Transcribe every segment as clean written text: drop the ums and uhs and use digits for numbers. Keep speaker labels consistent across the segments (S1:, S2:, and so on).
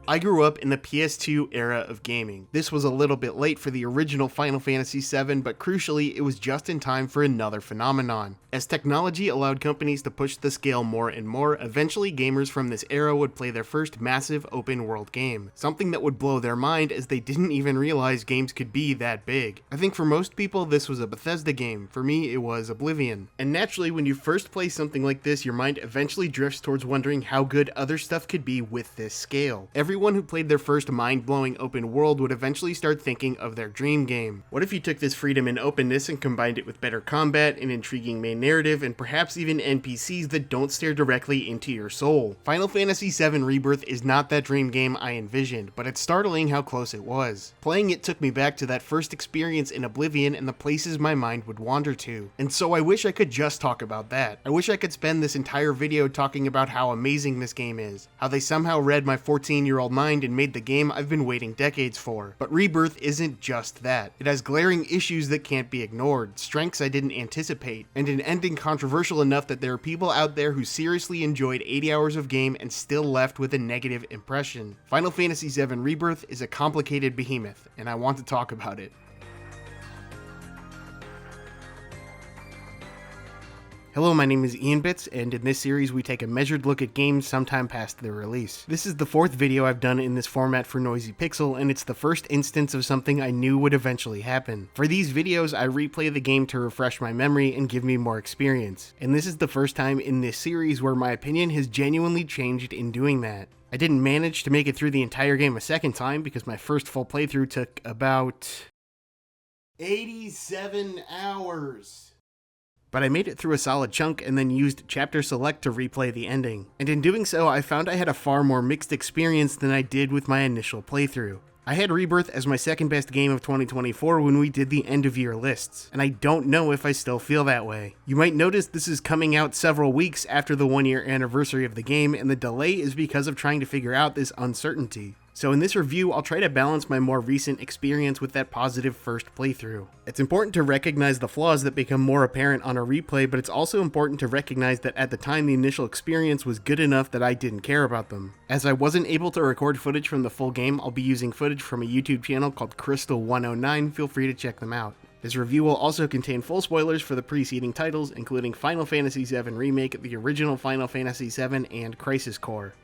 S1: I grew up in the PS2 era of gaming. This was a little bit late for the original Final Fantasy VII, but crucially, it was just in time for another phenomenon. As technology allowed companies to push the scale more and more, eventually gamers from this era would play their first massive open world game. Something that would blow their mind as they didn't even realize games could be that big. I think for most people this was a Bethesda game, for me it was Oblivion. And naturally when you first play something like this, your mind eventually drifts towards wondering how good other stuff could be with this scale. Everyone who played their first mind-blowing open world would eventually start thinking of their dream game. What if you took this freedom and openness and combined it with better combat, an intriguing main narrative, and perhaps even NPCs that don't stare directly into your soul? Final Fantasy VII Rebirth is not that dream game I envisioned, but it's startling how close it was. Playing it took me back to that first experience in Oblivion and the places my mind would wander to. And so I wish I could just talk about that. I wish I could spend this entire video talking about how amazing this game is, how they somehow read my 14-year-old mind and made the game I've been waiting decades for. But Rebirth isn't just that. It has glaring issues that can't be ignored, strengths I didn't anticipate, and an ending controversial enough that there are people out there who seriously enjoyed 80 hours of game and still left with a negative impression. Final Fantasy VII Rebirth is a complicated behemoth, and I want to talk about it. Hello, my name is ianbits, and in this series we take a measured look at games sometime past their release. This is the fourth video I've done in this format for noisypixel, and it's the first instance of something I knew would eventually happen. For these videos, I replay the game to refresh my memory and give me more experience, and this is the first time in this series where my opinion has genuinely changed in doing that. I didn't manage to make it through the entire game a second time because my first full playthrough took about 87 hours. But I made it through a solid chunk and then used chapter select to replay the ending. And in doing so, I found I had a far more mixed experience than I did with my initial playthrough. I had Rebirth as my second best game of 2024 when we did the end of year lists, and I don't know if I still feel that way. You might notice this is coming out several weeks after the 1-year anniversary of the game, and the delay is because of trying to figure out this uncertainty. So in this review, I'll try to balance my more recent experience with that positive first playthrough. It's important to recognize the flaws that become more apparent on a replay, but it's also important to recognize that at the time the initial experience was good enough that I didn't care about them. As I wasn't able to record footage from the full game, I'll be using footage from a YouTube channel called Crystal109, feel free to check them out. This review will also contain full spoilers for the preceding titles, including Final Fantasy VII Remake, the original Final Fantasy VII, and Crisis Core.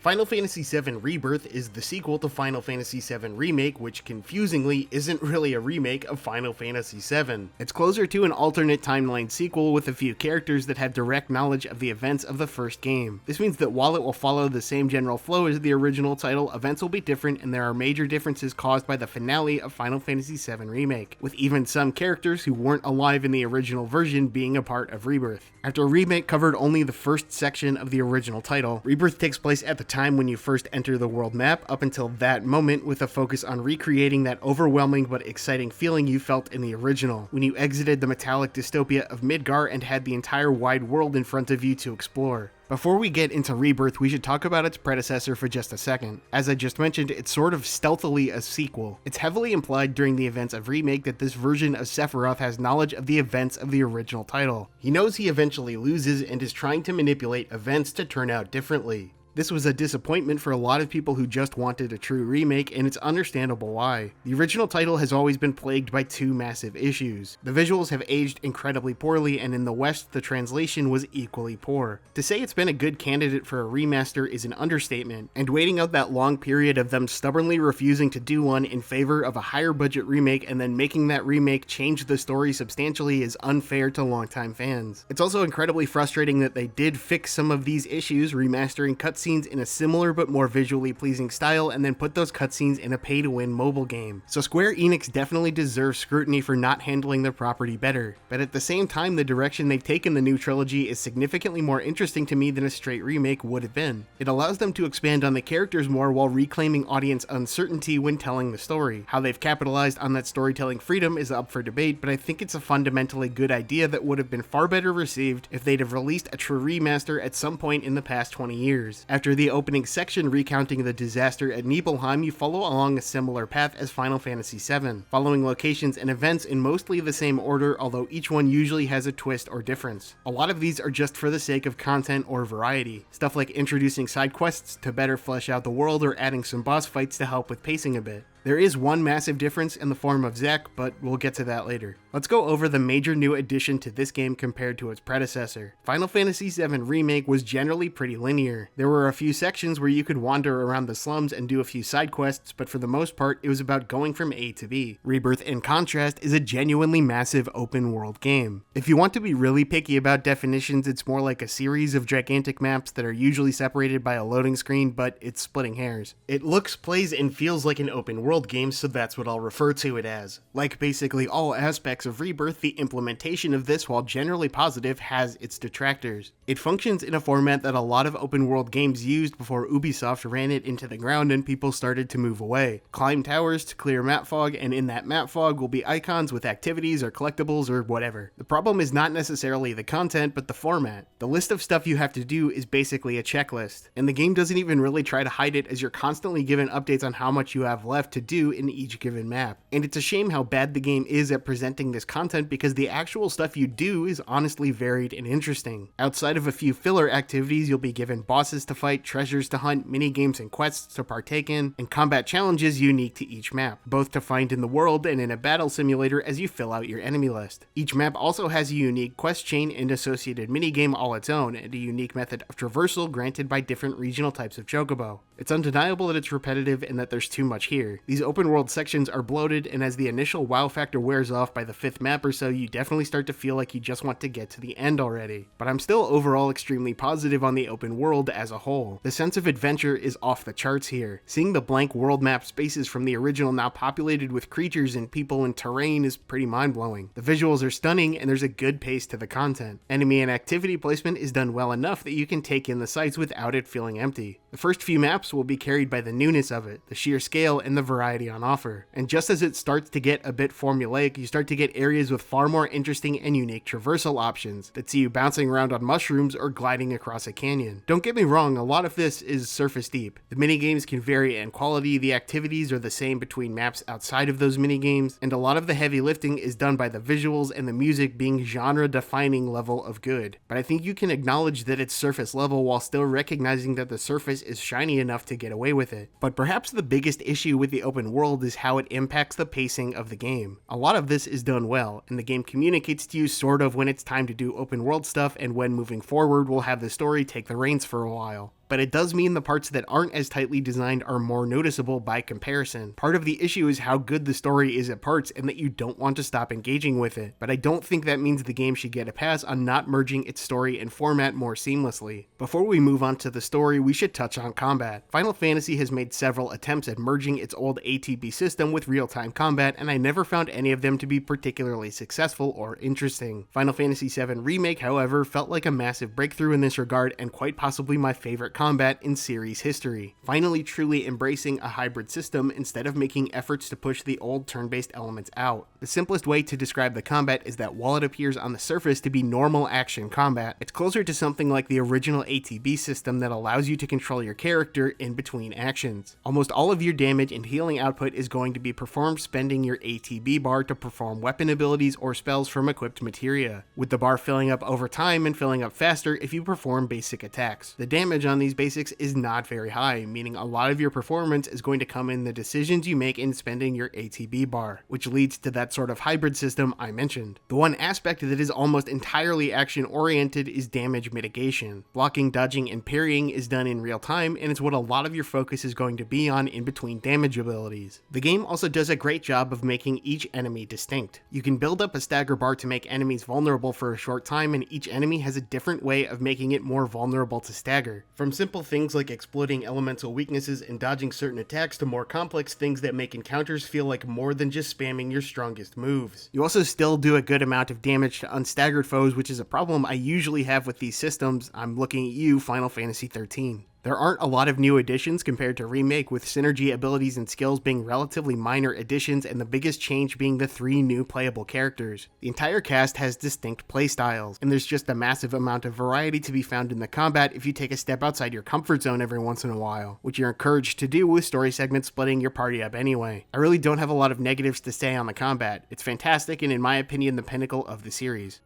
S1: Final Fantasy VII Rebirth is the sequel to Final Fantasy VII Remake, which confusingly isn't really a remake of Final Fantasy VII. It's closer to an alternate timeline sequel with a few characters that have direct knowledge of the events of the first game. This means that while it will follow the same general flow as the original title, events will be different and there are major differences caused by the finale of Final Fantasy VII Remake, with even some characters who weren't alive in the original version being a part of Rebirth. After Remake covered only the first section of the original title, Rebirth takes place at the time when you first enter the world map up until that moment, with a focus on recreating that overwhelming but exciting feeling you felt in the original, when you exited the metallic dystopia of Midgar and had the entire wide world in front of you to explore. Before we get into Rebirth, we should talk about its predecessor for just a second. As I just mentioned, it's sort of stealthily a sequel. It's heavily implied during the events of Remake that this version of Sephiroth has knowledge of the events of the original title. He knows he eventually loses and is trying to manipulate events to turn out differently. This was a disappointment for a lot of people who just wanted a true remake, and it's understandable why. The original title has always been plagued by two massive issues. The visuals have aged incredibly poorly, and in the West, the translation was equally poor. To say it's been a good candidate for a remaster is an understatement, and waiting out that long period of them stubbornly refusing to do one in favor of a higher budget remake and then making that remake change the story substantially is unfair to longtime fans. It's also incredibly frustrating that they did fix some of these issues, remastering cutscenes in a similar but more visually pleasing style and then put those cutscenes in a pay-to-win mobile game. So Square Enix definitely deserves scrutiny for not handling their property better. But at the same time, the direction they've taken the new trilogy is significantly more interesting to me than a straight remake would have been. It allows them to expand on the characters more while reclaiming audience uncertainty when telling the story. How they've capitalized on that storytelling freedom is up for debate, but I think it's a fundamentally good idea that would have been far better received if they'd have released a true remaster at some point in the past 20 years. After the opening section recounting the disaster at Nibelheim, you follow along a similar path as Final Fantasy VII, following locations and events in mostly the same order, although each one usually has a twist or difference. A lot of these are just for the sake of content or variety, stuff like introducing side quests to better flesh out the world or adding some boss fights to help with pacing a bit. There is one massive difference in the form of Zack, but we'll get to that later. Let's go over the major new addition to this game compared to its predecessor. Final Fantasy VII Remake was generally pretty linear. There were a few sections where you could wander around the slums and do a few side quests, but for the most part, it was about going from A to B. Rebirth, in contrast, is a genuinely massive open world game. If you want to be really picky about definitions, it's more like a series of gigantic maps that are usually separated by a loading screen, but it's splitting hairs. It looks, plays, and feels like an open world game, so that's what I'll refer to it as. Like basically all aspects of Rebirth, the implementation of this, while generally positive, has its detractors. It functions in a format that a lot of open world games used before Ubisoft ran it into the ground and people started to move away. Climb towers to clear map fog, and in that map fog will be icons with activities or collectibles or whatever. The problem is not necessarily the content, but the format. The list of stuff you have to do is basically a checklist, and the game doesn't even really try to hide it, as you're constantly given updates on how much you have left to do in each given map. And it's a shame how bad the game is at presenting this content, because the actual stuff you do is honestly varied and interesting. Outside of a few filler activities, you'll be given bosses to fight, treasures to hunt, mini games and quests to partake in, and combat challenges unique to each map, both to find in the world and in a battle simulator as you fill out your enemy list. Each map also has a unique quest chain and associated minigame all its own, and a unique method of traversal granted by different regional types of chocobo. It's undeniable that it's repetitive and that there's too much here. These open world sections are bloated, and as the initial wow factor wears off by the 5th map or so, you definitely start to feel like you just want to get to the end already. But I'm still overall extremely positive on the open world as a whole. The sense of adventure is off the charts here. Seeing the blank world map spaces from the original now populated with creatures and people and terrain is pretty mind-blowing. The visuals are stunning, and there's a good pace to the content. Enemy and activity placement is done well enough that you can take in the sights without it feeling empty. The first few maps will be carried by the newness of it, the sheer scale, and the variety on offer. And just as it starts to get a bit formulaic, you start to get areas with far more interesting and unique traversal options that see you bouncing around on mushrooms or gliding across a canyon. Don't get me wrong, a lot of this is surface deep. The minigames can vary in quality, the activities are the same between maps outside of those minigames, and a lot of the heavy lifting is done by the visuals and the music being genre-defining level of good. But I think you can acknowledge that it's surface level while still recognizing that the surface is shiny enough to get away with it. But perhaps the biggest issue with the open world is how it impacts the pacing of the game. A lot of this is done well, and the game communicates to you sort of when it's time to do open world stuff and when moving forward we'll have the story take the reins for a while. But it does mean the parts that aren't as tightly designed are more noticeable by comparison. Part of the issue is how good the story is at parts and that you don't want to stop engaging with it. But I don't think that means the game should get a pass on not merging its story and format more seamlessly. Before we move on to the story, we should touch on combat. Final Fantasy has made several attempts at merging its old ATB system with real-time combat, and I never found any of them to be particularly successful or interesting. Final Fantasy VII Remake, however, felt like a massive breakthrough in this regard, and quite possibly my favorite combat in series history, finally truly embracing a hybrid system instead of making efforts to push the old turn-based elements out. The simplest way to describe the combat is that while it appears on the surface to be normal action combat, it's closer to something like the original ATB system that allows you to control your character in between actions. Almost all of your damage and healing output is going to be performed spending your ATB bar to perform weapon abilities or spells from equipped materia, with the bar filling up over time and filling up faster if you perform basic attacks. The damage on these basics is not very high, meaning a lot of your performance is going to come in the decisions you make in spending your ATB bar, which leads to that sort of hybrid system I mentioned. The one aspect that is almost entirely action-oriented is damage mitigation. Blocking, dodging, and parrying is done in real time, and it's what a lot of your focus is going to be on in between damage abilities. The game also does a great job of making each enemy distinct. You can build up a stagger bar to make enemies vulnerable for a short time, and each enemy has a different way of making it more vulnerable to stagger. From simple things like exploiting elemental weaknesses and dodging certain attacks to more complex things that make encounters feel like more than just spamming your strongest moves. You also still do a good amount of damage to unstaggered foes, which is a problem I usually have with these systems. I'm looking at you, Final Fantasy XIII. There aren't a lot of new additions compared to Remake, with synergy abilities and skills being relatively minor additions and the biggest change being the 3 new playable characters. The entire cast has distinct playstyles, and there's just a massive amount of variety to be found in the combat if you take a step outside your comfort zone every once in a while, which you're encouraged to do with story segments splitting your party up anyway. I really don't have a lot of negatives to say on the combat. It's fantastic and in my opinion the pinnacle of the series.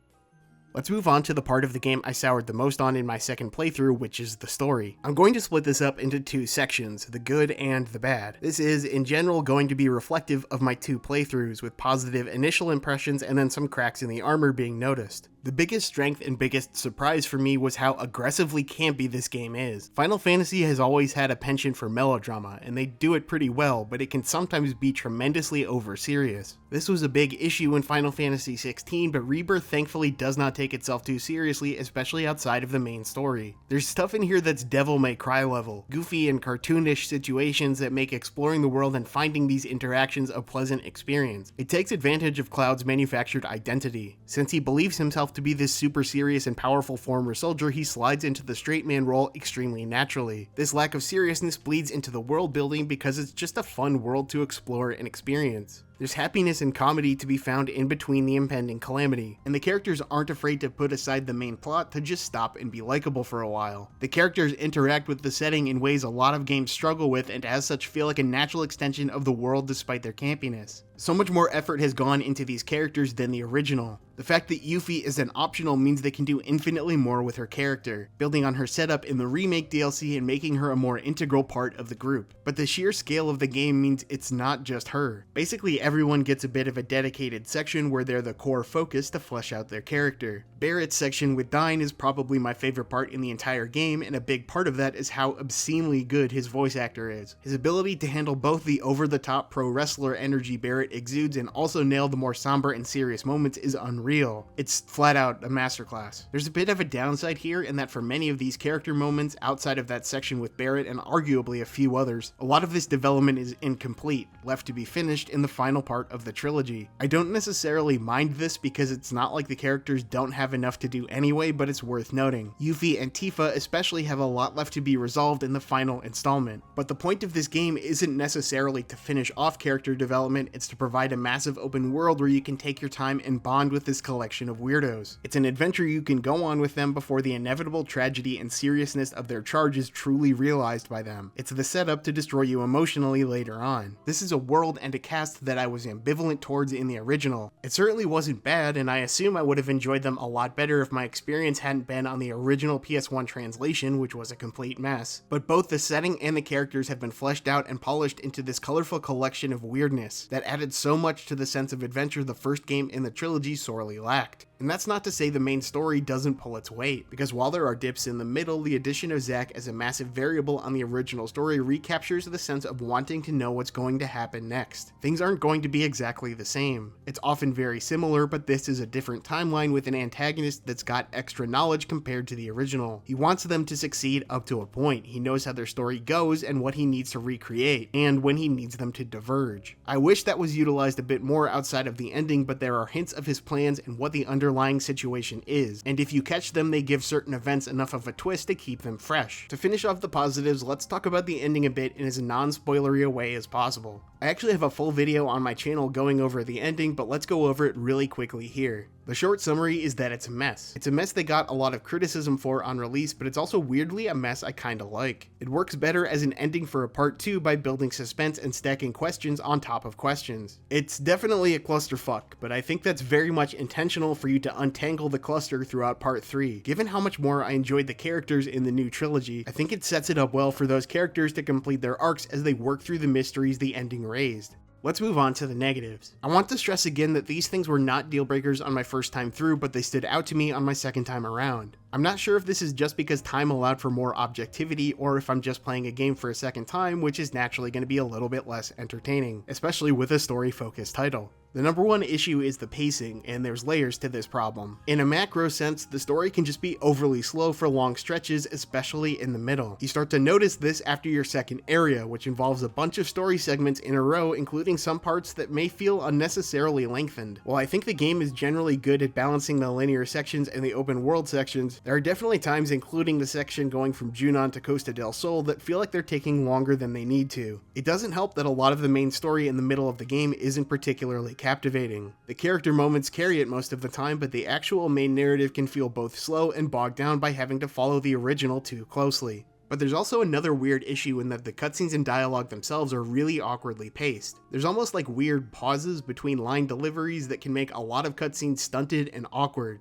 S1: Let's move on to the part of the game I soured the most on in my second playthrough, which is the story. I'm going to split this up into 2 sections, the good and the bad. This is, in general, going to be reflective of my 2 playthroughs, with positive initial impressions and then some cracks in the armor being noticed. The biggest strength and biggest surprise for me was how aggressively campy this game is. Final Fantasy has always had a penchant for melodrama, and they do it pretty well, but it can sometimes be tremendously over-serious. This was a big issue in Final Fantasy XVI, but Rebirth thankfully does not take itself too seriously, especially outside of the main story. There's stuff in here that's Devil May Cry level, goofy and cartoonish situations that make exploring the world and finding these interactions a pleasant experience. It takes advantage of Cloud's manufactured identity. Since he believes himself to be this super serious and powerful former soldier, he slides into the straight man role extremely naturally. This lack of seriousness bleeds into the world building because it's just a fun world to explore and experience. There's happiness and comedy to be found in between the impending calamity, and the characters aren't afraid to put aside the main plot to just stop and be likable for a while. The characters interact with the setting in ways a lot of games struggle with, and as such feel like a natural extension of the world despite their campiness. So much more effort has gone into these characters than the original. The fact that Yuffie is an optional means they can do infinitely more with her character, building on her setup in the Remake DLC and making her a more integral part of the group. But the sheer scale of the game means it's not just her. Basically everyone gets a bit of a dedicated section where they're the core focus to flesh out their character. Barrett's section with Dyne is probably my favorite part in the entire game, and a big part of that is how obscenely good his voice actor is. His ability to handle both the over-the-top pro wrestler energy Barrett exudes and also nail the more somber and serious moments is unreal. It's flat out a masterclass. There's a bit of a downside here in that for many of these character moments outside of that section with Barrett and arguably a few others, a lot of this development is incomplete, left to be finished in the final part of the trilogy. I don't necessarily mind this because it's not like the characters don't have enough to do anyway, but it's worth noting. Yuffie and Tifa especially have a lot left to be resolved in the final installment. But the point of this game isn't necessarily to finish off character development, it's to provide a massive open world where you can take your time and bond with this collection of weirdos. It's an adventure you can go on with them before the inevitable tragedy and seriousness of their charge is truly realized by them. It's the setup to destroy you emotionally later on. This is a world and a cast that I was ambivalent towards in the original. It certainly wasn't bad, and I assume I would have enjoyed them a lot better if my experience hadn't been on the original PS1 translation, which was a complete mess. But both the setting and the characters have been fleshed out and polished into this colorful collection of weirdness that added so much to the sense of adventure the first game in the trilogy sorely lacked. And that's not to say the main story doesn't pull its weight, because while there are dips in the middle, the addition of Zack as a massive variable on the original story recaptures the sense of wanting to know what's going to happen next. Things aren't going to be exactly the same. It's often very similar, but this is a different timeline with an antagonist that's got extra knowledge compared to the original. He wants them to succeed up to a point. He knows how their story goes and what he needs to recreate, and when he needs them to diverge. I wish that was utilized a bit more outside of the ending, but there are hints of his plans and what the underlying situation is, and if you catch them, they give certain events enough of a twist to keep them fresh. To finish off the positives, let's talk about the ending a bit in as non-spoilery a way as possible. I actually have a full video on my channel going over the ending, but let's go over it really quickly here. The short summary is that it's a mess. It's a mess they got a lot of criticism for on release, but it's also weirdly a mess I kinda like. It works better as an ending for a part 2 by building suspense and stacking questions on top of questions. It's definitely a clusterfuck, but I think that's very much intentional for you to untangle the cluster throughout part 3. Given how much more I enjoyed the characters in the new trilogy, I think it sets it up well for those characters to complete their arcs as they work through the mysteries the ending raised. Let's move on to the negatives. I want to stress again that these things were not deal breakers on my first time through, but they stood out to me on my second time around. I'm not sure if this is just because time allowed for more objectivity, or if I'm just playing a game for a second time, which is naturally going to be a little bit less entertaining, especially with a story-focused title. The number one issue is the pacing, and there's layers to this problem. In a macro sense, the story can just be overly slow for long stretches, especially in the middle. You start to notice this after your second area, which involves a bunch of story segments in a row, including some parts that may feel unnecessarily lengthened. While I think the game is generally good at balancing the linear sections and the open world sections, cutscenes. There are definitely times, including the section going from Junon to Costa del Sol, that feel like they're taking longer than they need to. It doesn't help that a lot of the main story in the middle of the game isn't particularly captivating. The character moments carry it most of the time, but the actual main narrative can feel both slow and bogged down by having to follow the original too closely. But there's also another weird issue in that the cutscenes and dialogue themselves are really awkwardly paced. There's almost like weird pauses between line deliveries that can make a lot of cutscenes stunted and awkward.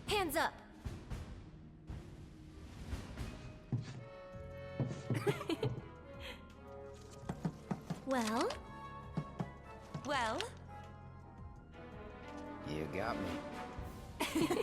S2: Hands up! Well?
S3: You got me.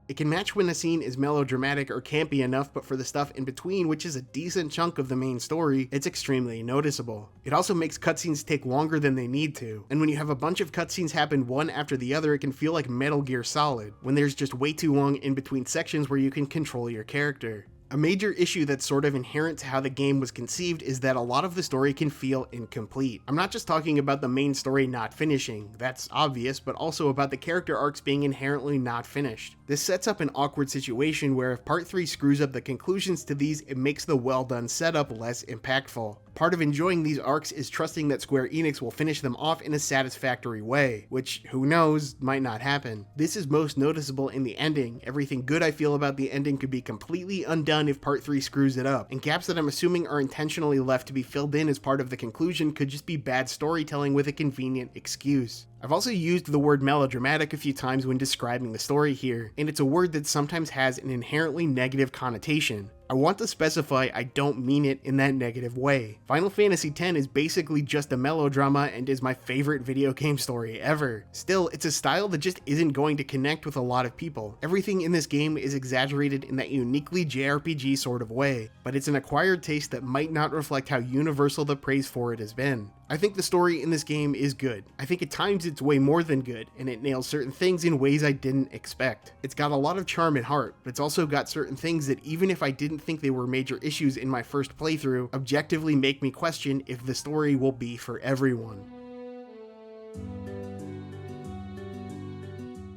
S1: It can match when a scene is melodramatic or campy enough, but for the stuff in between, which is a decent chunk of the main story, it's extremely noticeable. It also makes cutscenes take longer than they need to, and when you have a bunch of cutscenes happen one after the other, it can feel like Metal Gear Solid, when there's just way too long in between sections where you can control your character. A major issue that's sort of inherent to how the game was conceived is that a lot of the story can feel incomplete. I'm not just talking about the main story not finishing, that's obvious, but also about the character arcs being inherently not finished. This sets up an awkward situation where if Part 3 screws up the conclusions to these, it makes the well-done setup less impactful. Part of enjoying these arcs is trusting that Square Enix will finish them off in a satisfactory way, which, who knows, might not happen. This is most noticeable in the ending. Everything good I feel about the ending could be completely undone if Part 3 screws it up, and gaps that I'm assuming are intentionally left to be filled in as part of the conclusion could just be bad storytelling with a convenient excuse. I've also used the word melodramatic a few times when describing the story here, and it's a word that sometimes has an inherently negative connotation. I want to specify I don't mean it in that negative way. Final Fantasy X is basically just a melodrama and is my favorite video game story ever. Still, it's a style that just isn't going to connect with a lot of people. Everything in this game is exaggerated in that uniquely JRPG sort of way, but it's an acquired taste that might not reflect how universal the praise for it has been. I think the story in this game is good. I think at times it's way more than good, and it nails certain things in ways I didn't expect. It's got a lot of charm and heart, but it's also got certain things that even if I didn't think they were major issues in my first playthrough, objectively make me question if the story will be for everyone.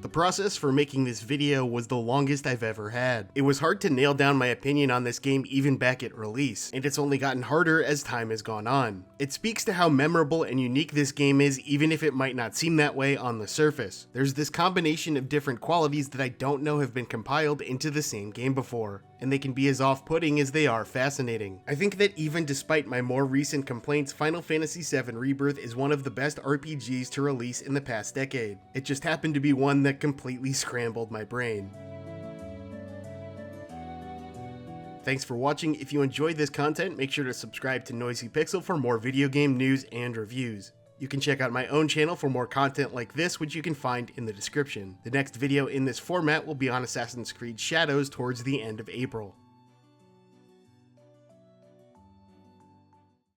S1: The process for making this video was the longest I've ever had. It was hard to nail down my opinion on this game even back at release, and it's only gotten harder as time has gone on. It speaks to how memorable and unique this game is, even if it might not seem that way on the surface. There's this combination of different qualities that I don't know have been compiled into the same game before, and they can be as off-putting as they are fascinating. I think that even despite my more recent complaints, Final Fantasy VII Rebirth is one of the best RPGs to release in the past decade. It just happened to be one that completely scrambled my brain. Thanks for watching. If you enjoyed this content, make sure to subscribe to noisypixel for more video game news and reviews. You can check out my own channel for more content like this, which you can find in the description. The next video in this format will be on Assassin's Creed Shadows towards the end of April.